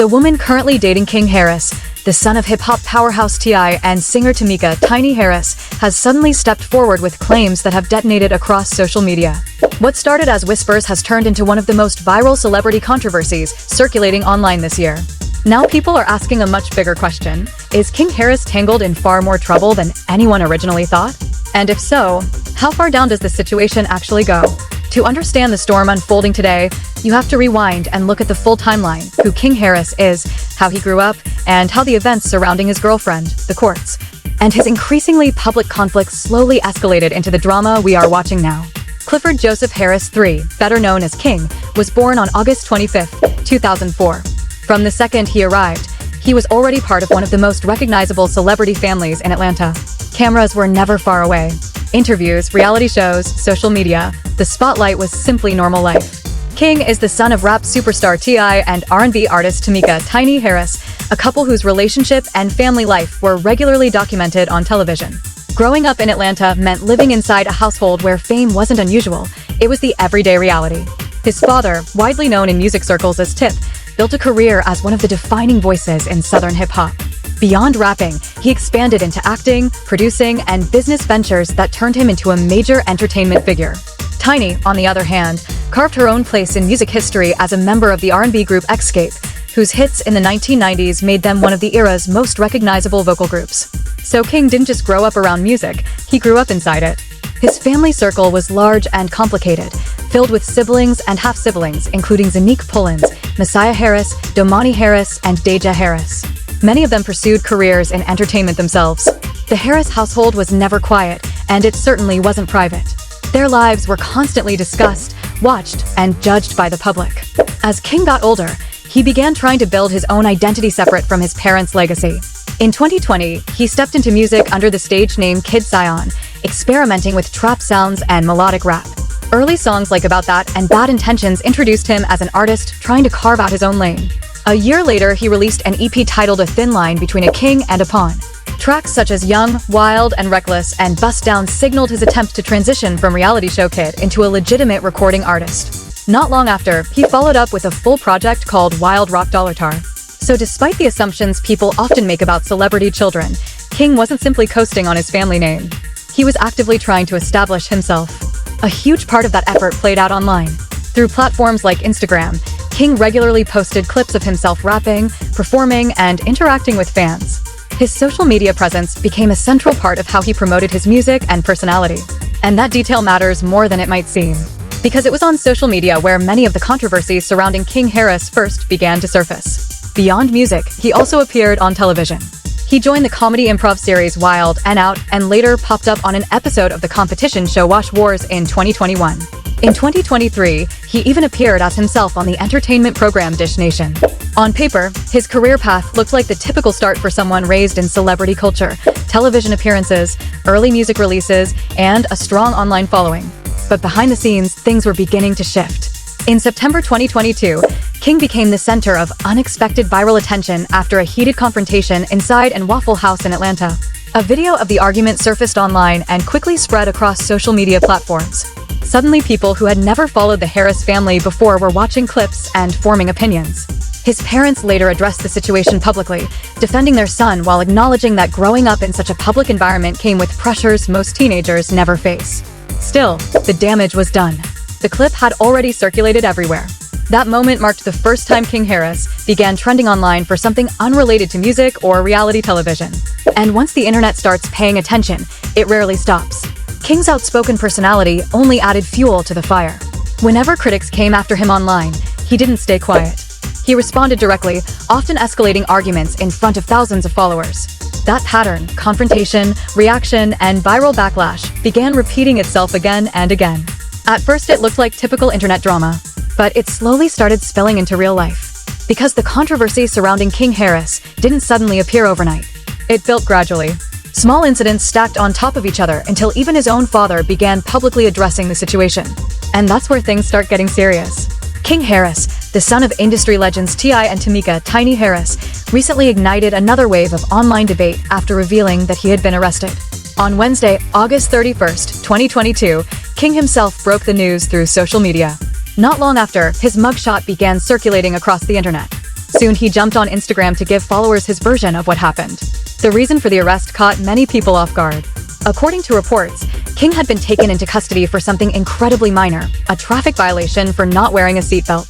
The woman currently dating King Harris, the son of hip-hop powerhouse T.I. and singer Tamika Tiny Harris, has suddenly stepped forward with claims that have detonated across social media. What started as whispers has turned into one of the most viral celebrity controversies circulating online this year. Now people are asking a much bigger question. Is King Harris tangled in far more trouble than anyone originally thought? And if so, how far down does the situation actually go? To understand the storm unfolding today, you have to rewind and look at the full timeline, who King Harris is, how he grew up, and how the events surrounding his girlfriend, the courts, and his increasingly public conflicts slowly escalated into the drama we are watching now. Clifford Joseph Harris III, better known as King, was born on August 25, 2004. From the second he arrived, he was already part of one of the most recognizable celebrity families in Atlanta. Cameras were never far away. Interviews, reality shows, social media, the spotlight was simply normal life. King is the son of rap superstar T.I. and R&B artist Tamika Tiny Harris, a couple whose relationship and family life were regularly documented on television. Growing up in Atlanta meant living inside a household where fame wasn't unusual, it was the everyday reality. His father, widely known in music circles as Tip, built a career as one of the defining voices in Southern hip-hop. Beyond rapping, he expanded into acting, producing, and business ventures that turned him into a major entertainment figure. Tiny, on the other hand, carved her own place in music history as a member of the R&B group Xscape, whose hits in the 1990s made them one of the era's most recognizable vocal groups. So King didn't just grow up around music, he grew up inside it. His family circle was large and complicated, filled with siblings and half-siblings, including Zanique Pullins, Messiah Harris, Domani Harris, and Deja Harris. Many of them pursued careers in entertainment themselves. The Harris household was never quiet, and it certainly wasn't private. Their lives were constantly discussed, watched, and judged by the public. As King got older, he began trying to build his own identity separate from his parents' legacy. In 2020, he stepped into music under the stage name Kid Zion, experimenting with trap sounds and melodic rap. Early songs like About That and Bad Intentions introduced him as an artist trying to carve out his own lane. A year later, he released an EP titled A Thin Line Between a King and a Pawn. Tracks such as Young, Wild, and Reckless and Bust Down signaled his attempt to transition from reality show kid into a legitimate recording artist. Not long after, he followed up with a full project called Wild Rock Dollar Tar. So despite the assumptions people often make about celebrity children, King wasn't simply coasting on his family name. He was actively trying to establish himself. A huge part of that effort played out online. Through platforms like Instagram, King regularly posted clips of himself rapping, performing, and interacting with fans. His social media presence became a central part of how he promoted his music and personality. And that detail matters more than it might seem, because it was on social media where many of the controversies surrounding King Harris first began to surface. Beyond music, he also appeared on television. He joined the comedy improv series Wild and Out and later popped up on an episode of the competition show Wash Wars in 2021. In 2023, he even appeared as himself on the entertainment program Dish Nation. On paper, his career path looked like the typical start for someone raised in celebrity culture, television appearances, early music releases, and a strong online following. But behind the scenes, things were beginning to shift. In September 2022, King became the center of unexpected viral attention after a heated confrontation inside an Waffle House in Atlanta. A video of the argument surfaced online and quickly spread across social media platforms. Suddenly, people who had never followed the Harris family before were watching clips and forming opinions. His parents later addressed the situation publicly, defending their son while acknowledging that growing up in such a public environment came with pressures most teenagers never face. Still, the damage was done. The clip had already circulated everywhere. That moment marked the first time King Harris began trending online for something unrelated to music or reality television. And once the internet starts paying attention, it rarely stops. King's outspoken personality only added fuel to the fire. Whenever critics came after him online, he didn't stay quiet. He responded directly, often escalating arguments in front of thousands of followers. That pattern, confrontation, reaction, and viral backlash, began repeating itself again and again. At first it looked like typical internet drama, but it slowly started spilling into real life. Because the controversy surrounding King Harris didn't suddenly appear overnight. It built gradually. Small incidents stacked on top of each other until even his own father began publicly addressing the situation. And that's where things start getting serious. King Harris, the son of industry legends T.I. and Tamika Tiny Harris, recently ignited another wave of online debate after revealing that he had been arrested. On Wednesday, August 31st, 2022, King himself broke the news through social media. Not long after, his mugshot began circulating across the internet. Soon he jumped on Instagram to give followers his version of what happened. The reason for the arrest caught many people off guard. According to reports, King had been taken into custody for something incredibly minor, a traffic violation for not wearing a seatbelt.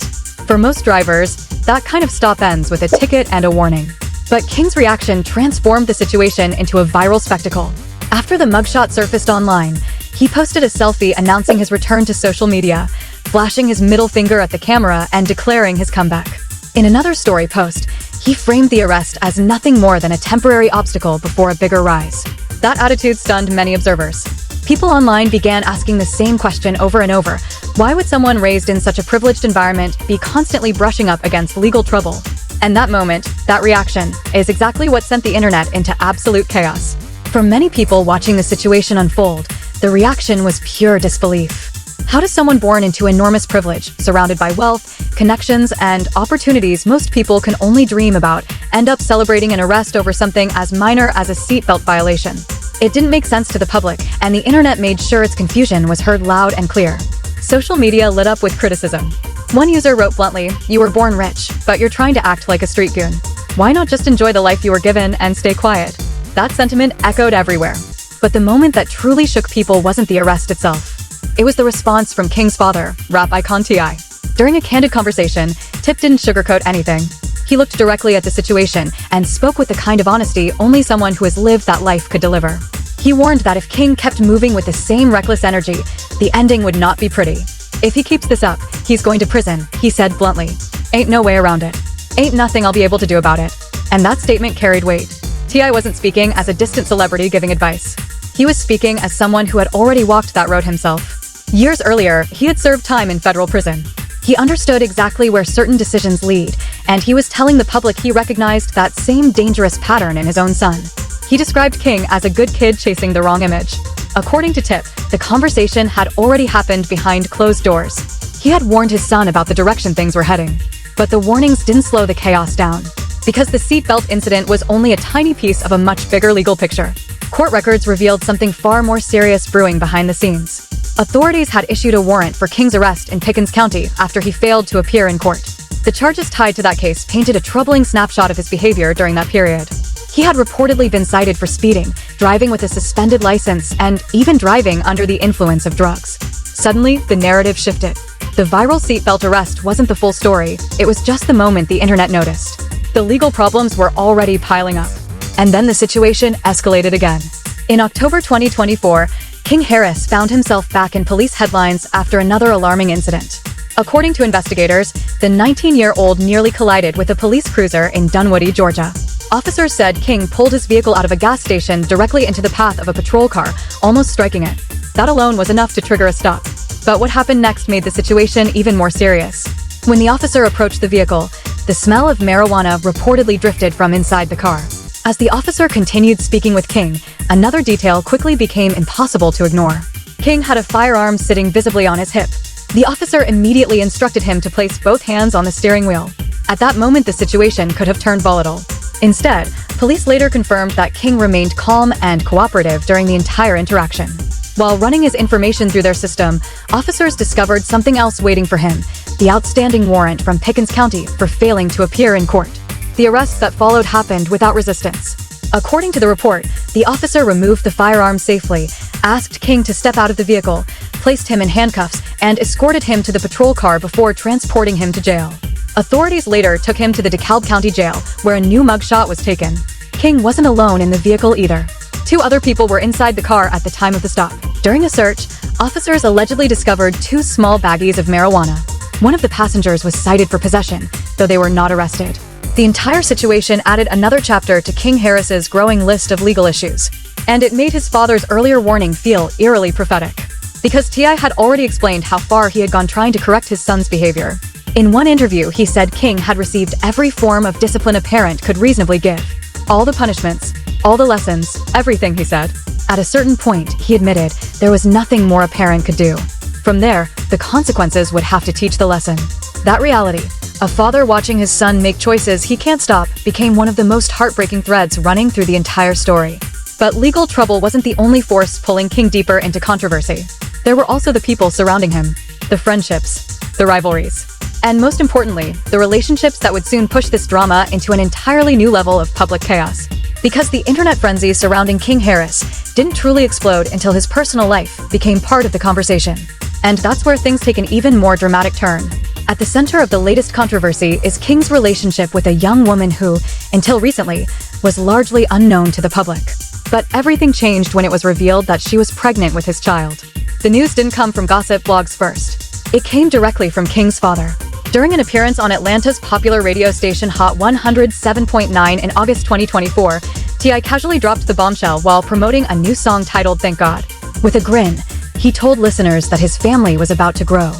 For most drivers, that kind of stop ends with a ticket and a warning. But King's reaction transformed the situation into a viral spectacle. After the mugshot surfaced online, he posted a selfie announcing his return to social media, flashing his middle finger at the camera and declaring his comeback. In another story post, he framed the arrest as nothing more than a temporary obstacle before a bigger rise. That attitude stunned many observers. People online began asking the same question over and over. Why would someone raised in such a privileged environment be constantly brushing up against legal trouble? And that moment, that reaction, is exactly what sent the internet into absolute chaos. For many people watching the situation unfold, the reaction was pure disbelief. How does someone born into enormous privilege, surrounded by wealth, connections, and opportunities most people can only dream about, end up celebrating an arrest over something as minor as a seatbelt violation? It didn't make sense to the public, and the internet made sure its confusion was heard loud and clear. Social media lit up with criticism. One user wrote bluntly, "You were born rich, but you're trying to act like a street goon. Why not just enjoy the life you were given and stay quiet?" That sentiment echoed everywhere. But the moment that truly shook people wasn't the arrest itself. It was the response from King's father, rap icon T.I. During a candid conversation, Tip didn't sugarcoat anything. He looked directly at the situation and spoke with the kind of honesty only someone who has lived that life could deliver. He warned that if King kept moving with the same reckless energy, the ending would not be pretty. "If he keeps this up, he's going to prison," he said bluntly. "Ain't no way around it. Ain't nothing I'll be able to do about it." And that statement carried weight. T.I. wasn't speaking as a distant celebrity giving advice. He was speaking as someone who had already walked that road himself. Years earlier, he had served time in federal prison. He understood exactly where certain decisions lead, and he was telling the public he recognized that same dangerous pattern in his own son. He described King as a good kid chasing the wrong image. According to Tip, the conversation had already happened behind closed doors. He had warned his son about the direction things were heading. But the warnings didn't slow the chaos down, because the seatbelt incident was only a tiny piece of a much bigger legal picture. Court records revealed something far more serious brewing behind the scenes. Authorities had issued a warrant for King's arrest in Pickens County after he failed to appear in court. The charges tied to that case painted a troubling snapshot of his behavior during that period. He had reportedly been cited for speeding, driving with a suspended license, and even driving under the influence of drugs. Suddenly, the narrative shifted. The viral seatbelt arrest wasn't the full story, it was just the moment the internet noticed. The legal problems were already piling up. And then the situation escalated again. In October 2024, King Harris found himself back in police headlines after another alarming incident. According to investigators, the 19-year-old nearly collided with a police cruiser in Dunwoody, Georgia. Officers said King pulled his vehicle out of a gas station directly into the path of a patrol car, almost striking it. That alone was enough to trigger a stop. But what happened next made the situation even more serious. When the officer approached the vehicle, the smell of marijuana reportedly drifted from inside the car. As the officer continued speaking with King, another detail quickly became impossible to ignore. King had a firearm sitting visibly on his hip. The officer immediately instructed him to place both hands on the steering wheel. At that moment, the situation could have turned volatile. Instead, police later confirmed that King remained calm and cooperative during the entire interaction. While running his information through their system, officers discovered something else waiting for him: the outstanding warrant from Pickens County for failing to appear in court. The arrest that followed happened without resistance. According to the report, the officer removed the firearm safely, asked King to step out of the vehicle, placed him in handcuffs, and escorted him to the patrol car before transporting him to jail. Authorities later took him to the DeKalb County Jail, where a new mugshot was taken. King wasn't alone in the vehicle either. 2 other people were inside the car at the time of the stop. During a search, officers allegedly discovered 2 small baggies of marijuana. One of the passengers was cited for possession, though they were not arrested. The entire situation added another chapter to King Harris's growing list of legal issues. And it made his father's earlier warning feel eerily prophetic. Because T.I. had already explained how far he had gone trying to correct his son's behavior. In one interview, he said King had received every form of discipline a parent could reasonably give. All the punishments, all the lessons, everything, he said. At a certain point, he admitted, there was nothing more a parent could do. From there, the consequences would have to teach the lesson. That reality, a father watching his son make choices he can't stop, became one of the most heartbreaking threads running through the entire story. But legal trouble wasn't the only force pulling King deeper into controversy. There were also the people surrounding him, the friendships, the rivalries. And most importantly, the relationships that would soon push this drama into an entirely new level of public chaos. Because the internet frenzy surrounding King Harris didn't truly explode until his personal life became part of the conversation. And that's where things take an even more dramatic turn. At the center of the latest controversy is King's relationship with a young woman who, until recently, was largely unknown to the public. But everything changed when it was revealed that she was pregnant with his child. The news didn't come from gossip blogs first. It came directly from King's father. During an appearance on Atlanta's popular radio station Hot 107.9 in August 2024, T.I. casually dropped the bombshell while promoting a new song titled Thank God. With a grin, he told listeners that his family was about to grow.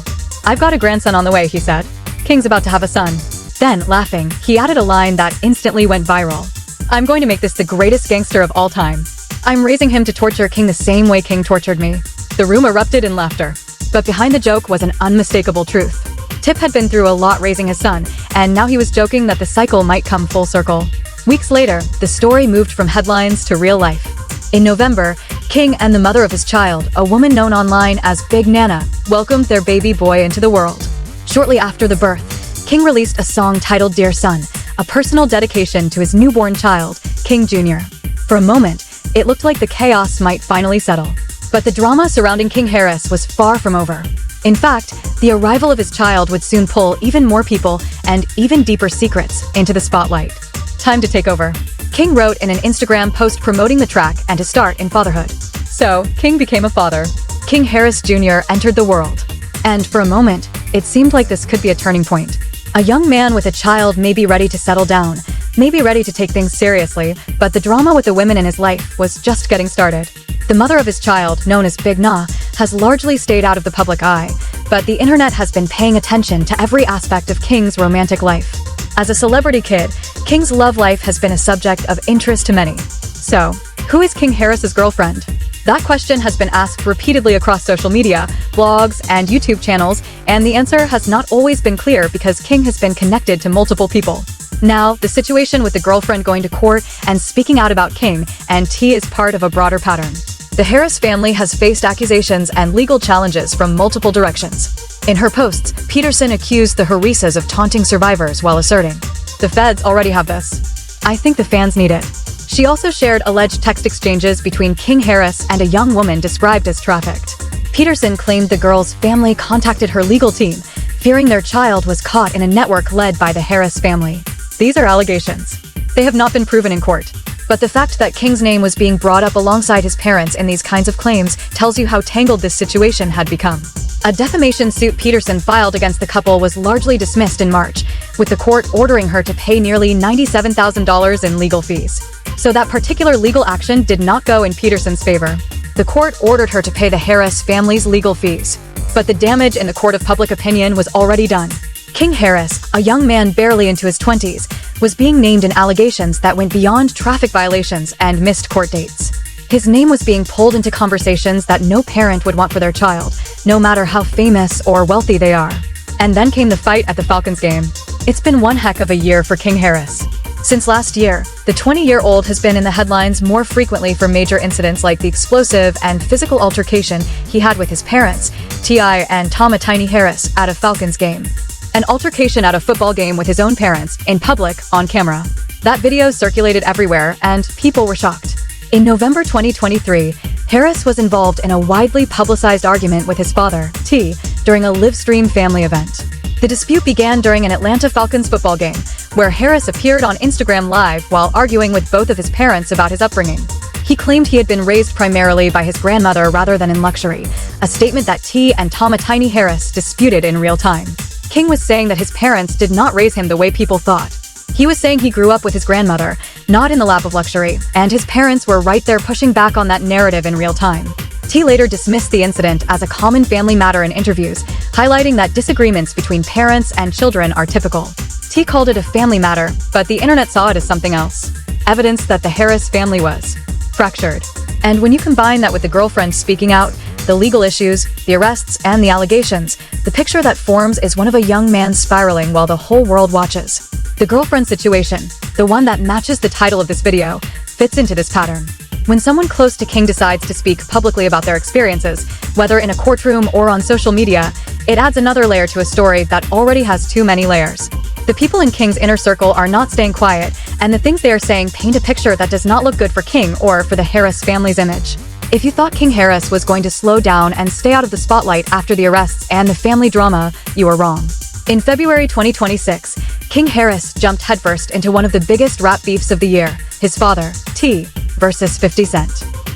"I've got a grandson on the way," he said. "King's about to have a son." Then, laughing, he added a line that instantly went viral. "I'm going to make this the greatest gangster of all time. I'm raising him to torture King the same way King tortured me." The room erupted in laughter. But behind the joke was an unmistakable truth. Tip had been through a lot raising his son, and now he was joking that the cycle might come full circle. Weeks later, the story moved from headlines to real life. In November, King and the mother of his child, a woman known online as Big Nana, welcomed their baby boy into the world. Shortly after the birth, King released a song titled Dear Son, a personal dedication to his newborn child, King Jr. For a moment, it looked like the chaos might finally settle. But the drama surrounding King Harris was far from over. In fact, the arrival of his child would soon pull even more people and even deeper secrets into the spotlight. Time to take over. King wrote in an Instagram post promoting the track and his start in fatherhood. So, King became a father. King Harris Jr. entered the world. And for a moment, it seemed like this could be a turning point. A young man with a child may be ready to settle down, may be ready to take things seriously, but the drama with the women in his life was just getting started. The mother of his child, known as Big Na, has largely stayed out of the public eye, but the internet has been paying attention to every aspect of King's romantic life. As a celebrity kid, King's love life has been a subject of interest to many. So, who is King Harris's girlfriend? That question has been asked repeatedly across social media, blogs, and YouTube channels, and the answer has not always been clear because King has been connected to multiple people. Now, the situation with the girlfriend going to court and speaking out about King and T is part of a broader pattern. The Harris family has faced accusations and legal challenges from multiple directions. In her posts, Peterson accused the Harrisas of taunting survivors while asserting, "The feds already have this. I think the fans need it." She also shared alleged text exchanges between King Harris and a young woman described as trafficked. Peterson claimed the girl's family contacted her legal team, fearing their child was caught in a network led by the Harris family. These are allegations. They have not been proven in court. But the fact that King's name was being brought up alongside his parents in these kinds of claims tells you how tangled this situation had become. A defamation suit Peterson filed against the couple was largely dismissed in March, with the court ordering her to pay nearly $97,000 in legal fees. So that particular legal action did not go in Peterson's favor. The court ordered her to pay the Harris family's legal fees. But the damage in the court of public opinion was already done. King Harris, a young man barely into his 20s, was being named in allegations that went beyond traffic violations and missed court dates. His name was being pulled into conversations that no parent would want for their child, no matter how famous or wealthy they are. And then came the fight at the Falcons game. It's been one heck of a year for King Harris. Since last year, the 20-year-old has been in the headlines more frequently for major incidents like the explosive and physical altercation he had with his parents, T.I. and Tama Tiny Harris, at a Falcons game. An altercation at a football game with his own parents, in public, on camera. That video circulated everywhere, and people were shocked. In November 2023, Harris was involved in a widely publicized argument with his father, T, during a live-stream family event. The dispute began during an Atlanta Falcons football game, where Harris appeared on Instagram Live while arguing with both of his parents about his upbringing. He claimed he had been raised primarily by his grandmother rather than in luxury, a statement that T and Tama Tiny Harris disputed in real time. King was saying that his parents did not raise him the way people thought. He was saying he grew up with his grandmother, not in the lap of luxury, and his parents were right there pushing back on that narrative in real time. T later dismissed the incident as a common family matter in interviews, highlighting that disagreements between parents and children are typical. T called it a family matter, but the internet saw it as something else. Evidence that the Harris family was fractured. And when you combine that with the girlfriend speaking out, the legal issues, the arrests, and the allegations, the picture that forms is one of a young man spiraling while the whole world watches. The girlfriend situation, the one that matches the title of this video, fits into this pattern. When someone close to King decides to speak publicly about their experiences, whether in a courtroom or on social media, it adds another layer to a story that already has too many layers. The people in King's inner circle are not staying quiet, and the things they are saying paint a picture that does not look good for King or for the Harris family's image. If you thought King Harris was going to slow down and stay out of the spotlight after the arrests and the family drama, you are wrong. In February 2026, King Harris jumped headfirst into one of the biggest rap beefs of the year, his father, T, versus 50 Cent.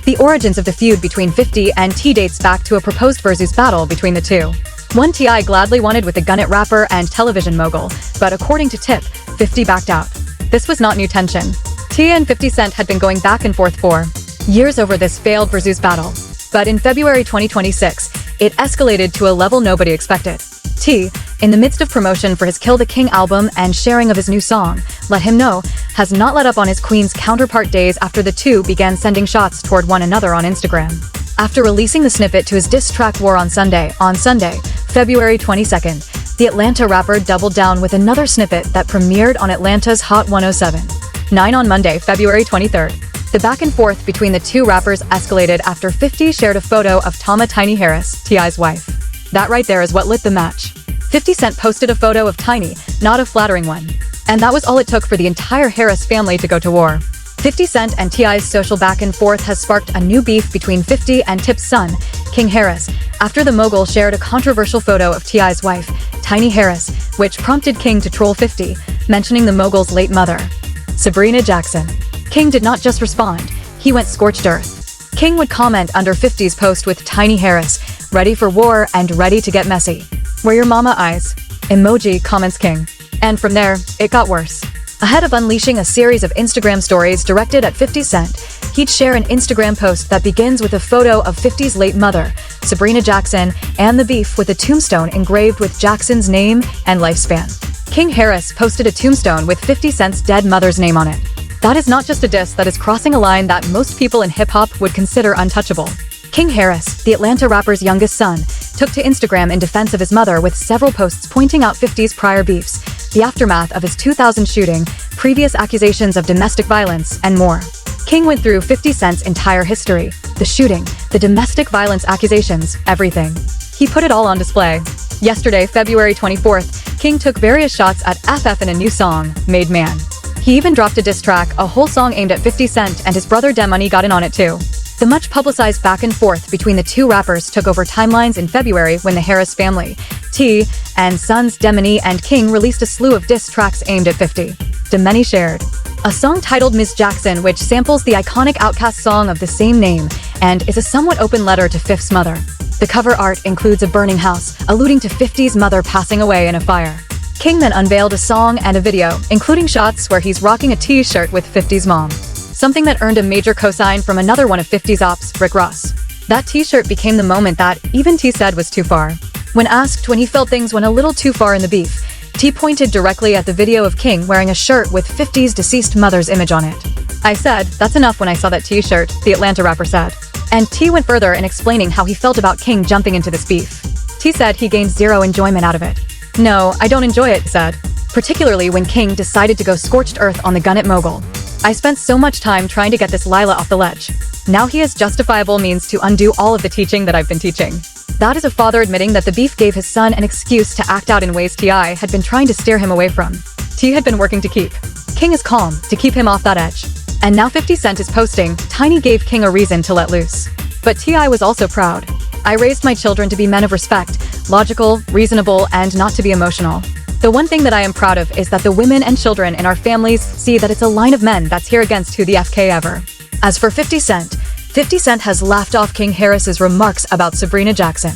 The origins of the feud between 50 and T dates back to a proposed versus battle between the two. One T.I. gladly wanted with the Gunnet rapper and television mogul, but according to Tip, 50 backed out. This was not new tension. T and 50 Cent had been going back and forth for years over this failed versus battle. But in February 2026, it escalated to a level nobody expected. T, in the midst of promotion for his Kill the King album and sharing of his new song, Let Him Know, has not let up on his Queen's counterpart days after the two began sending shots toward one another on Instagram. After releasing the snippet to his diss track War on Sunday, February 22nd, the Atlanta rapper doubled down with another snippet that premiered on Atlanta's Hot 107.9 on Monday, February 23rd. The back and forth between the two rappers escalated after 50 shared a photo of Tama Tiny Harris, T.I.'s wife. That right there is what lit the match. 50 Cent posted a photo of Tiny, not a flattering one. And that was all it took for the entire Harris family to go to war. 50 Cent and T.I.'s social back and forth has sparked a new beef between 50 and Tip's son, King Harris, after the mogul shared a controversial photo of T.I.'s wife, Tiny Harris, which prompted King to troll 50, mentioning the mogul's late mother, Sabrina Jackson. King did not just respond, he went scorched earth. King would comment under 50's post with Tiny Harris, ready for war and ready to get messy. Where your mama eyes? Emoji, comments King. And from there, it got worse. Ahead of unleashing a series of Instagram stories directed at 50 Cent, he'd share an Instagram post that begins with a photo of 50's late mother, Sabrina Jackson, and the beef with a tombstone engraved with Jackson's name and lifespan. King Harris posted a tombstone with 50 Cent's dead mother's name on it. That is not just a diss that is crossing a line that most people in hip-hop would consider untouchable. King Harris, the Atlanta rapper's youngest son, took to Instagram in defense of his mother with several posts pointing out 50's prior beefs, the aftermath of his 2000 shooting, previous accusations of domestic violence, and more. King went through 50 Cent's entire history, the shooting, the domestic violence accusations, everything. He put it all on display. Yesterday, February 24th, King took various shots at FF in a new song, Made Man. He even dropped a diss track, a whole song aimed at 50 Cent, and his brother Demoney got in on it too. The much-publicized back and forth between the two rappers took over timelines in February when the Harris family, T, and sons Demoney and King released a slew of diss tracks aimed at 50. Demoney shared a song titled Miss Jackson, which samples the iconic Outkast song of the same name and is a somewhat open letter to 50's mother. The cover art includes a burning house, alluding to 50's mother passing away in a fire. King then unveiled a song and a video, including shots where he's rocking a T-shirt with 50's mom. Something that earned a major cosign from another one of 50's ops, Rick Ross. That T-shirt became the moment that even T said was too far. When asked when he felt things went a little too far in the beef, T pointed directly at the video of King wearing a shirt with 50's deceased mother's image on it. I said, that's enough when I saw that T-shirt, the Atlanta rapper said. And T went further in explaining how he felt about King jumping into this beef. T said he gained zero enjoyment out of it. No, I don't enjoy it, he said. Particularly when King decided to go scorched earth on the Gunnet mogul. I spent so much time trying to get this Lila off the ledge. Now he has justifiable means to undo all of the teaching that I've been teaching. That is a father admitting that the beef gave his son an excuse to act out in ways T.I. had been trying to steer him away from. T had been working to keep King is calm, to keep him off that edge. And now 50 Cent is posting, Tiny gave King a reason to let loose. But T.I. was also proud. I raised my children to be men of respect, logical, reasonable, and not to be emotional. The one thing that I am proud of is that the women and children in our families see that it's a line of men that's here against who the FK ever. As for 50 Cent, 50 Cent has laughed off King Harris's remarks about Sabrina Jackson.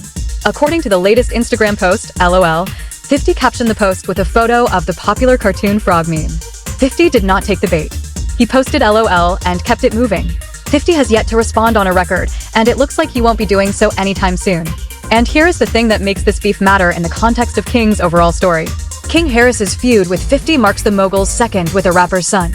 According to the latest Instagram post, LOL, 50 captioned the post with a photo of the popular cartoon frog meme. 50 did not take the bait. He posted LOL and kept it moving. 50 has yet to respond on a record, and it looks like he won't be doing so anytime soon. And here is the thing that makes this beef matter in the context of King's overall story. King Harris's feud with 50 marks the mogul's second with a rapper's son.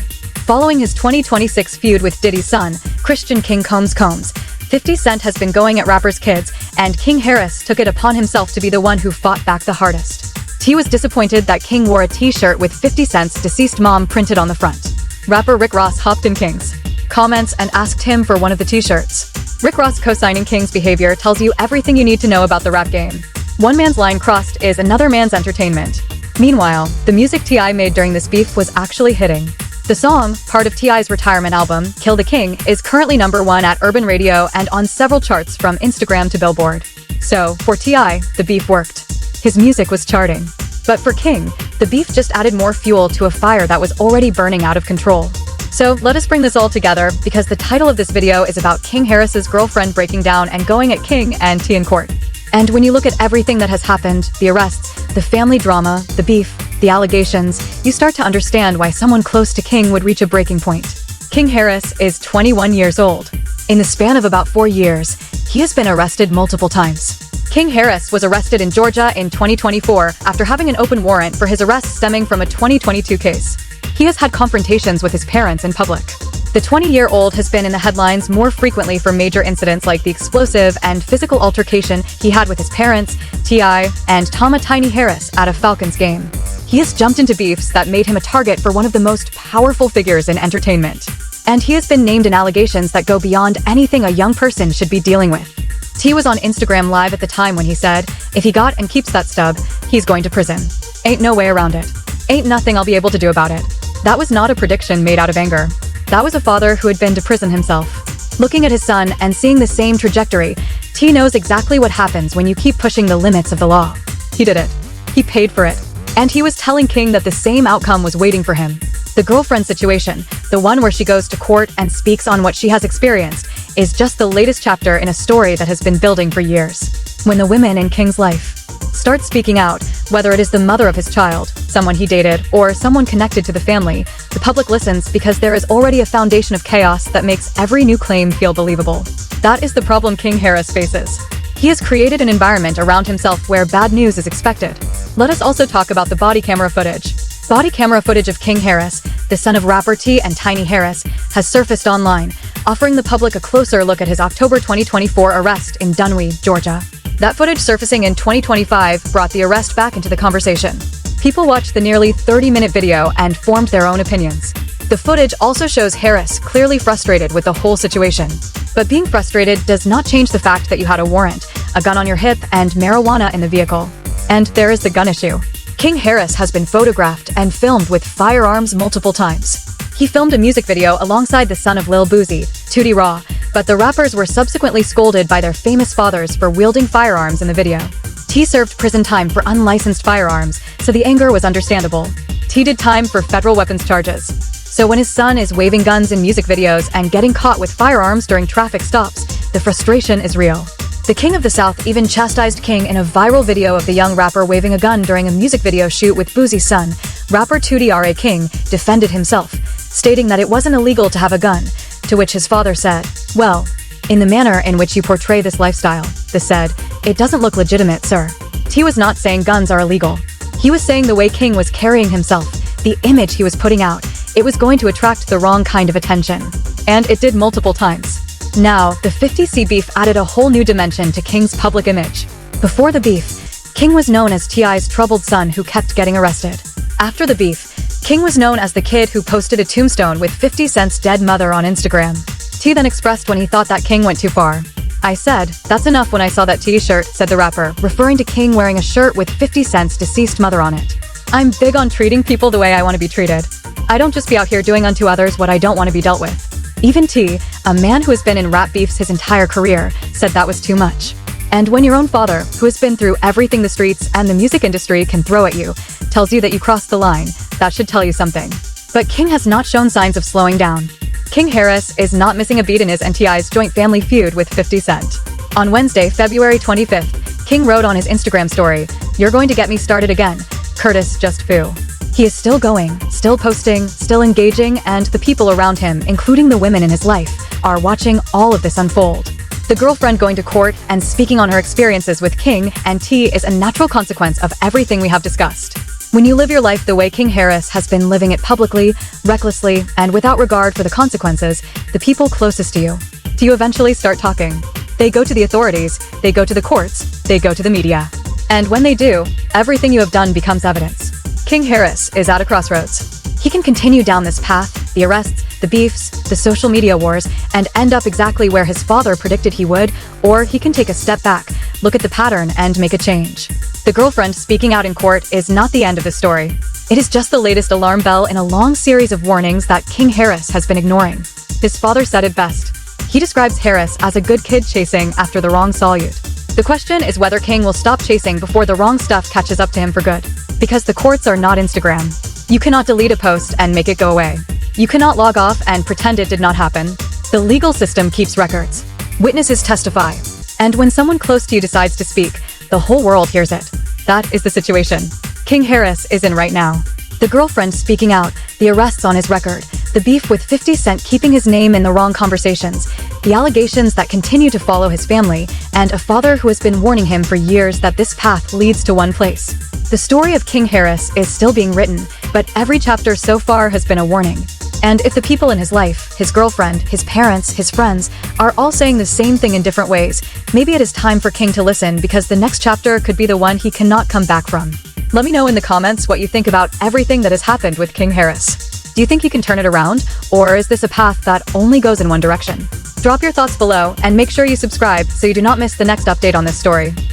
Following his 2026 feud with Diddy's son, Christian King Combs, 50 Cent has been going at rappers' kids, and King Harris took it upon himself to be the one who fought back the hardest. T was disappointed that King wore a T-shirt with 50 Cent's deceased mom printed on the front. Rapper Rick Ross hopped in King's comments, and asked him for one of the t-shirts. Rick Ross co-signing King's behavior tells you everything you need to know about the rap game. One man's line crossed is another man's entertainment. Meanwhile, the music T.I. made during this beef was actually hitting. The song, part of T.I.'s retirement album, Kill the King, is currently #1 at Urban Radio and on several charts from Instagram to Billboard. So, for T.I., the beef worked. His music was charting. But for King, the beef just added more fuel to a fire that was already burning out of control. So, let us bring this all together, because the title of this video is about King Harris's girlfriend breaking down and going at King and T in court. And when you look at everything that has happened, the arrests, the family drama, the beef, the allegations, you start to understand why someone close to King would reach a breaking point. King Harris is 21 years old. In the span of about 4 years, he has been arrested multiple times. King Harris was arrested in Georgia in 2024 after having an open warrant for his arrest stemming from a 2022 case. He has had confrontations with his parents in public. The 20-year-old has been in the headlines more frequently for major incidents like the explosive and physical altercation he had with his parents, T.I., and Tama Tiny Harris at a Falcons game. He has jumped into beefs that made him a target for one of the most powerful figures in entertainment. And he has been named in allegations that go beyond anything a young person should be dealing with. T was on Instagram Live at the time when he said, if he got and keeps that stub, he's going to prison. Ain't no way around it. Ain't nothing I'll be able to do about it. That was not a prediction made out of anger. That was a father who had been to prison himself. Looking at his son and seeing the same trajectory, T knows exactly what happens when you keep pushing the limits of the law. He did it. He paid for it. And he was telling King that the same outcome was waiting for him. The girlfriend situation, the one where she goes to court and speaks on what she has experienced, is just the latest chapter in a story that has been building for years. When the women in King's life start speaking out, whether it is the mother of his child, someone he dated, or someone connected to the family, the public listens because there is already a foundation of chaos that makes every new claim feel believable. That is the problem King Harris faces. He has created an environment around himself where bad news is expected. Let us also talk about the body camera footage. Body camera footage of King Harris, the son of rapper T and Tiny Harris, has surfaced online, offering the public a closer look at his October 2024 arrest in Dunwee, Georgia. That footage surfacing in 2025 brought the arrest back into the conversation. People watched the nearly 30-minute video and formed their own opinions. The footage also shows Harris clearly frustrated with the whole situation. But being frustrated does not change the fact that you had a warrant, a gun on your hip, and marijuana in the vehicle. And there is the gun issue. King Harris has been photographed and filmed with firearms multiple times. He filmed a music video alongside the son of Lil Boosie, Tootie Raw, but the rappers were subsequently scolded by their famous fathers for wielding firearms in the video. T served prison time for unlicensed firearms, so the anger was understandable. T did time for federal weapons charges. So when his son is waving guns in music videos and getting caught with firearms during traffic stops, the frustration is real. The King of the South even chastised King in a viral video of the young rapper waving a gun during a music video shoot with Boosie's son. Rapper Tootie R.A. King defended himself, stating that it wasn't illegal to have a gun, to which his father said, "Well, in the manner in which you portray this lifestyle," this said, "it doesn't look legitimate, sir." T was not saying guns are illegal. He was saying the way King was carrying himself, the image he was putting out, it was going to attract the wrong kind of attention. And it did multiple times. Now, the 50C beef added a whole new dimension to King's public image. Before the beef, King was known as T.I.'s troubled son who kept getting arrested. After the beef, King was known as the kid who posted a tombstone with 50 Cent's dead mother on Instagram. T then expressed when he thought that King went too far. "I said, that's enough when I saw that T-shirt," said the rapper, referring to King wearing a shirt with 50 Cent's deceased mother on it. "I'm big on treating people the way I want to be treated. I don't just be out here doing unto others what I don't want to be dealt with." Even T, a man who has been in rap beefs his entire career, said that was too much. And when your own father, who has been through everything the streets and the music industry can throw at you, tells you that you crossed the line, that should tell you something. But King has not shown signs of slowing down. King Harris is not missing a beat in his and T.I.'s joint family feud with 50 Cent. On Wednesday, February 25th, King wrote on his Instagram story, "You're going to get me started again. Curtis just foo." He is still going, still posting, still engaging, and the people around him, including the women in his life, are watching all of this unfold. The girlfriend going to court and speaking on her experiences with King and T is a natural consequence of everything we have discussed. When you live your life the way King Harris has been living it publicly, recklessly, and without regard for the consequences, the people closest to you eventually start talking. They go to the authorities, they go to the courts, they go to the media. And when they do, everything you have done becomes evidence. King Harris is at a crossroads. He can continue down this path, the arrests, the beefs, the social media wars, and end up exactly where his father predicted he would, or he can take a step back, look at the pattern, and make a change. The girlfriend speaking out in court is not the end of the story. It is just the latest alarm bell in a long series of warnings that King Harris has been ignoring. His father said it best. He describes Harris as a good kid chasing after the wrong salute. The question is whether King will stop chasing before the wrong stuff catches up to him for good. Because the courts are not Instagram. You cannot delete a post and make it go away. You cannot log off and pretend it did not happen. The legal system keeps records. Witnesses testify. And when someone close to you decides to speak, the whole world hears it. That is the situation King Harris is in right now. The girlfriend speaking out, the arrests on his record, the beef with 50 Cent keeping his name in the wrong conversations, the allegations that continue to follow his family, and a father who has been warning him for years that this path leads to one place. The story of King Harris is still being written, but every chapter so far has been a warning. And if the people in his life, his girlfriend, his parents, his friends, are all saying the same thing in different ways, maybe it is time for King to listen, because the next chapter could be the one he cannot come back from. Let me know in the comments what you think about everything that has happened with King Harris. Do you think he can turn it around, or is this a path that only goes in one direction? Drop your thoughts below and make sure you subscribe so you do not miss the next update on this story.